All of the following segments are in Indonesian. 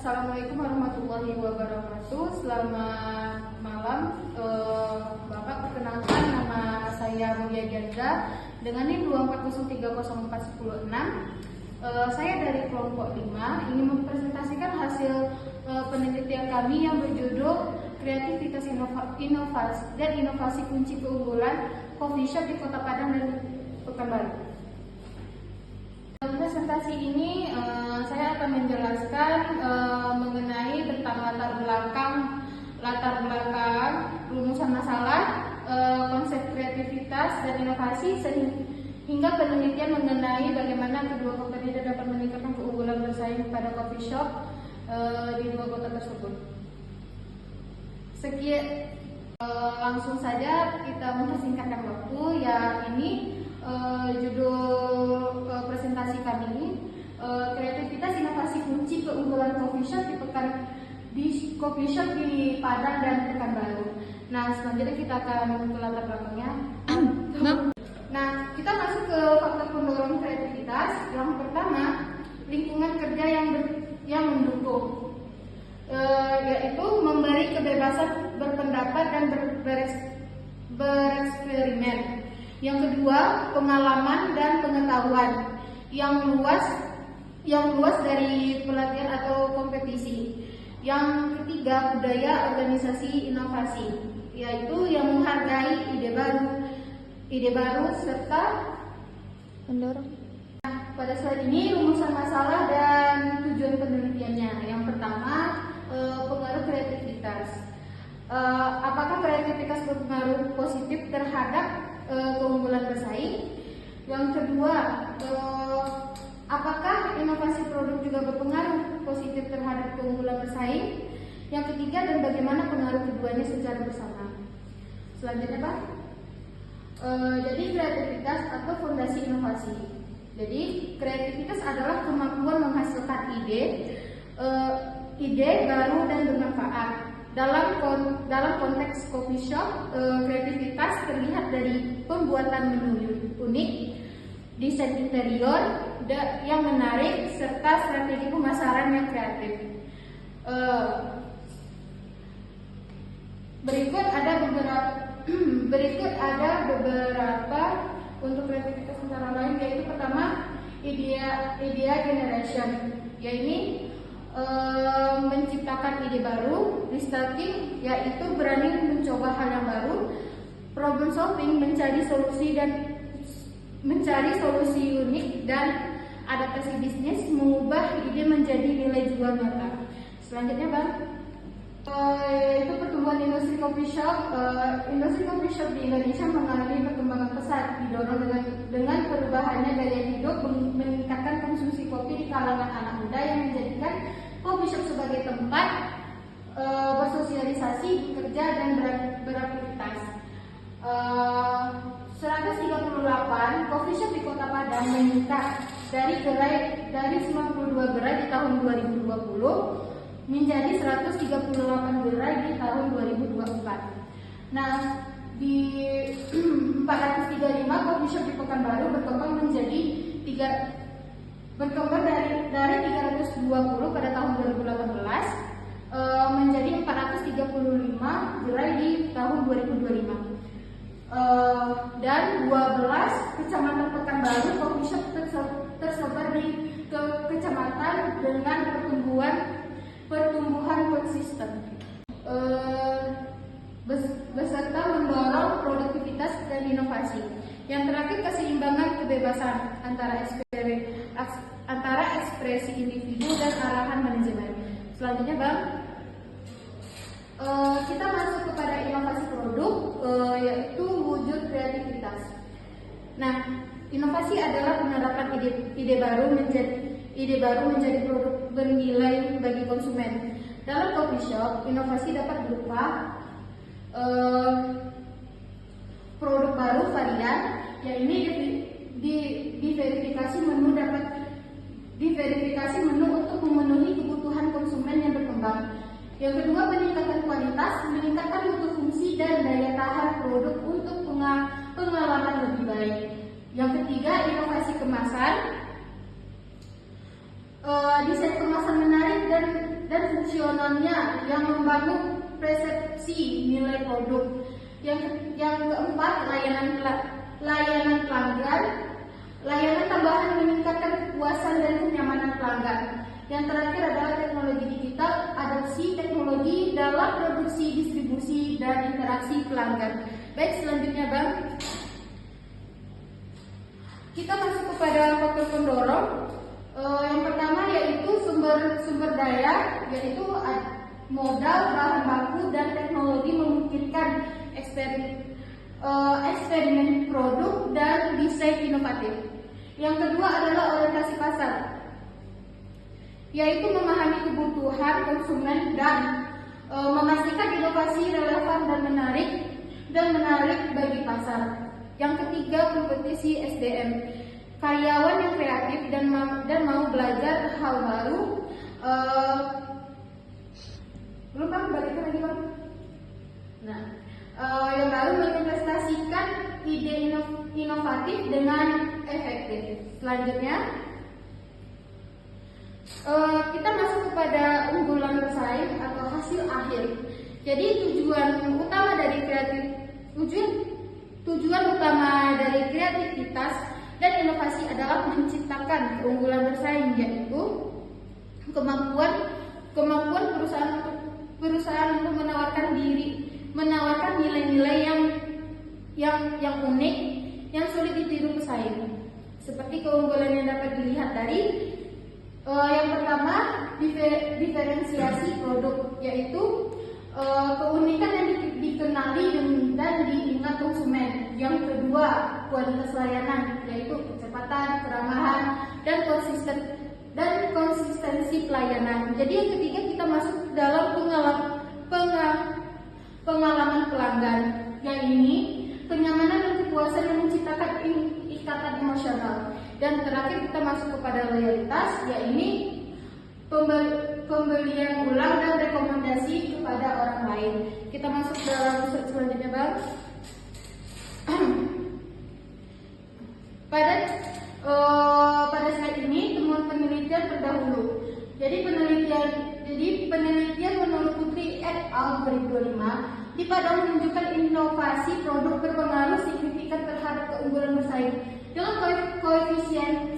Assalamualaikum warahmatullahi wabarakatuh. Selamat malam, Bapak. Perkenalkan, nama saya Mulia Diandra dengan NIM 240304106. Saya dari kelompok 5 ingin mempresentasikan hasil penelitian kami yang berjudul Kreativitas Inovasi dan Inovasi Kunci Keunggulan Coffee Shop di Kota Padang dan Pekanbaru. Dalam presentasi ini saya akan menjelaskan mengenai tentang latar belakang rumusan masalah, konsep kreativitas dan inovasi hingga penelitian mengenai bagaimana kedua kompetitor dapat meningkatkan keunggulan bersaing pada coffee shop di dua kota tersebut. Sekian, langsung saja kita mempersingkatkan waktu. Ya, ini judul presentasi kami ini kreativitas inovasi kunci keunggulan coffee shop di Padang dan Pekanbaru. Nah, selanjutnya kita akan ke latar belakangnya. Nah, kita masuk ke faktor pendorong kreativitas. Yang pertama, lingkungan kerja yang mendukung, yaitu memberi kebebasan berpendapat dan bereksperimen. Yang kedua, pengalaman dan pengetahuan yang luas dari pelatihan atau kompetisi. Yang ketiga, budaya organisasi inovasi, yaitu yang menghargai ide baru serta mendorong. Nah, pada slide ini rumusan masalah dan tujuan penelitiannya. Yang pertama, pengaruh kreativitas. Apakah kreativitas berpengaruh positif terhadap keunggulan bersaing? Yang kedua, apakah inovasi produk juga berpengaruh positif terhadap keunggulan bersaing? Yang ketiga, dan bagaimana pengaruh keduanya secara bersama? Selanjutnya, Pak. Jadi kreativitas atau fondasi inovasi. Jadi kreativitas adalah kemampuan menghasilkan ide baru dan bermanfaat. Dalam konteks coffee shop, kreativitas terlihat dari pembuatan menu unik, desain interior yang menarik, serta strategi pemasaran yang kreatif. Berikut ada beberapa untuk kreativitas antara lain, yaitu pertama, idea generation, yaitu menciptakan ide baru. Restarting, yaitu berani mencoba hal yang baru. Problem solving, mencari solusi unik dan adaptasi bisnis, mengubah ide menjadi nilai jual nyata. Selanjutnya, Bang, itu pertumbuhan industri coffee shop. Industri coffee shop di Indonesia mengalami perkembangan pesat, didorong dengan perubahannya gaya hidup, meningkatkan konsumsi kopi di kalangan anak muda yang menjadikan coffee shop sebagai tempat bersosialisasi, bekerja dan beraktivitas. 138 coffee shop di Kota Padang meningkat dari 92 gerai di tahun 2020 menjadi 138 gerai di tahun 2024. Nah, di 435 coffee shop di Pekanbaru berkembang dari 320 pada tahun 2018 menjadi 435 gerai di tahun 2025. Dan 12 kecamatan Pekanbaru coffee shop tersebar di kecamatan dengan pertumbuhan konsisten, beserta mendorong produktivitas dan inovasi. Yang terakhir, keseimbangan kebebasan antara ekspresi individu dan arahan manajemen. Selanjutnya, Bang, kita masuk kepada inovasi produk, yaitu wujud kreativitas. Nah, inovasi adalah penerapan ide baru menjadi produk bernilai bagi konsumen. Dalam coffee shop, inovasi dapat berupa produk baru varian, yaitu diverifikasi menu untuk memenuhi kebutuhan konsumen yang berkembang. Yang kedua, peningkatan kualitas, meningkatkan mutu fungsi dan daya tahan produk untuk pengalaman lebih baik. Yang ketiga, inovasi kemasan, desain kemasan menarik dan operasionalnya yang membangun persepsi nilai produk. Yang keempat, layanan pelanggan. Layanan tambahan meningkatkan kepuasan dan kenyamanan pelanggan. Yang terakhir adalah teknologi digital, adopsi teknologi dalam produksi, distribusi, dan interaksi pelanggan. Baik, selanjutnya Bang, kita masuk kepada faktor pendorong. Yang pertama yaitu sumber daya, yaitu modal, bahan baku, dan teknologi memungkinkan eksperimen produk dan desain inovatif. Yang kedua adalah orientasi pasar, yaitu memahami kebutuhan konsumen dan memastikan inovasi relevan dan menarik bagi pasar. Yang ketiga, kompetisi SDM, karyawan yang kreatif dan mau belajar hal baru. Belum Bang, balikin lagi Bang. Nah, yang baru menginvestasikan ide inovatif dengan efektif. Selanjutnya, kita masuk kepada unggulan bersaing atau hasil akhir. Jadi tujuan utama dari kreativitas dan inovasi adalah menciptakan keunggulan bersaing, yaitu kemampuan perusahaan untuk menawarkan nilai-nilai yang unik, yang sulit ditiru pesaing. Seperti keunggulan yang dapat dilihat dari yang pertama, diferensiasi produk, yaitu keunikan yang dikenali dan diingat konsumen. Yang kedua, kualitas layanan, yaitu kecepatan, keramahan, dan konsistensi pelayanan. Jadi yang ketiga, kita masuk dalam pengalaman pelanggan, yang ini kenyamanan dan kepuasan yang menciptakan ikatan emosional. Dan terakhir kita masuk kepada loyalitas, yaitu pembelian ulang dan rekomendasi kepada orang lain. Kita masuk dalam slide selanjutnya Bang. Pada slide ini temuan penelitian terdahulu. Jadi penelitian menurut Putri et al. 2025 di Padang menunjukkan inovasi produk berpengaruh signifikan terhadap keunggulan bersaing dengan koefisien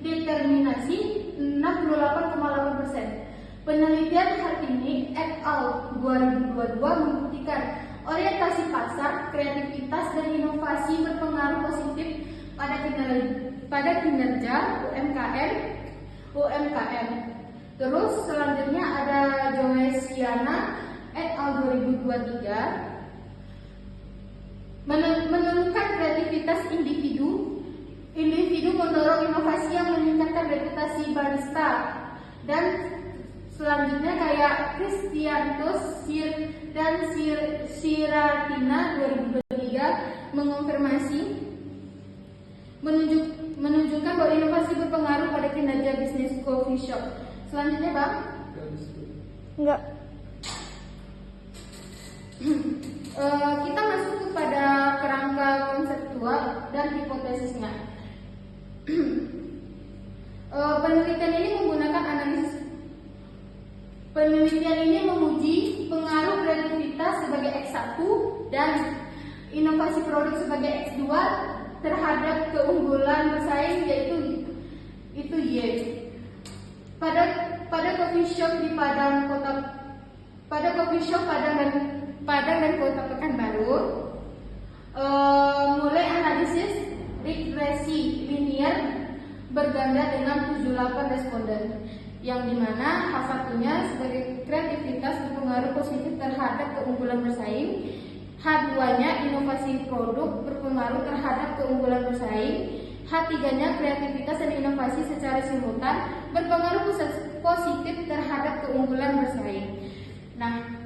determinasi 68,8%. Penelitian Hartini et al. 2022 membuktikan orientasi pasar, kreativitas, dan inovasi berpengaruh positif pada kinerja UMKM. Terus selanjutnya ada Joesiana et al. 2023 menemukan kreativitas individu mendorong inovasi yang meningkatkan reputasi barista. Dan selanjutnya kayak Christiantos dan Siratina 2023 mengonfirmasi menunjukkan bahwa inovasi berpengaruh pada kinerja bisnis coffee shop. Selanjutnya Bang. Enggak. Kita masuk kepada kerangka konseptual dan hipotesisnya. Penelitian ini menguji pengaruh kreativitas sebagai X1 dan inovasi produk sebagai X2 terhadap keunggulan bersaing, yaitu Y. Pada coffee shop Padang dan Kota Pekanbaru, mulai analisis regresi linear berganda dengan 78 responden, yang dimana H1-nya sebagai kreativitas berpengaruh positif terhadap keunggulan bersaing, H2-nya inovasi produk berpengaruh terhadap keunggulan bersaing, H3-nya kreativitas dan inovasi secara simultan berpengaruh positif terhadap keunggulan bersaing. Nah,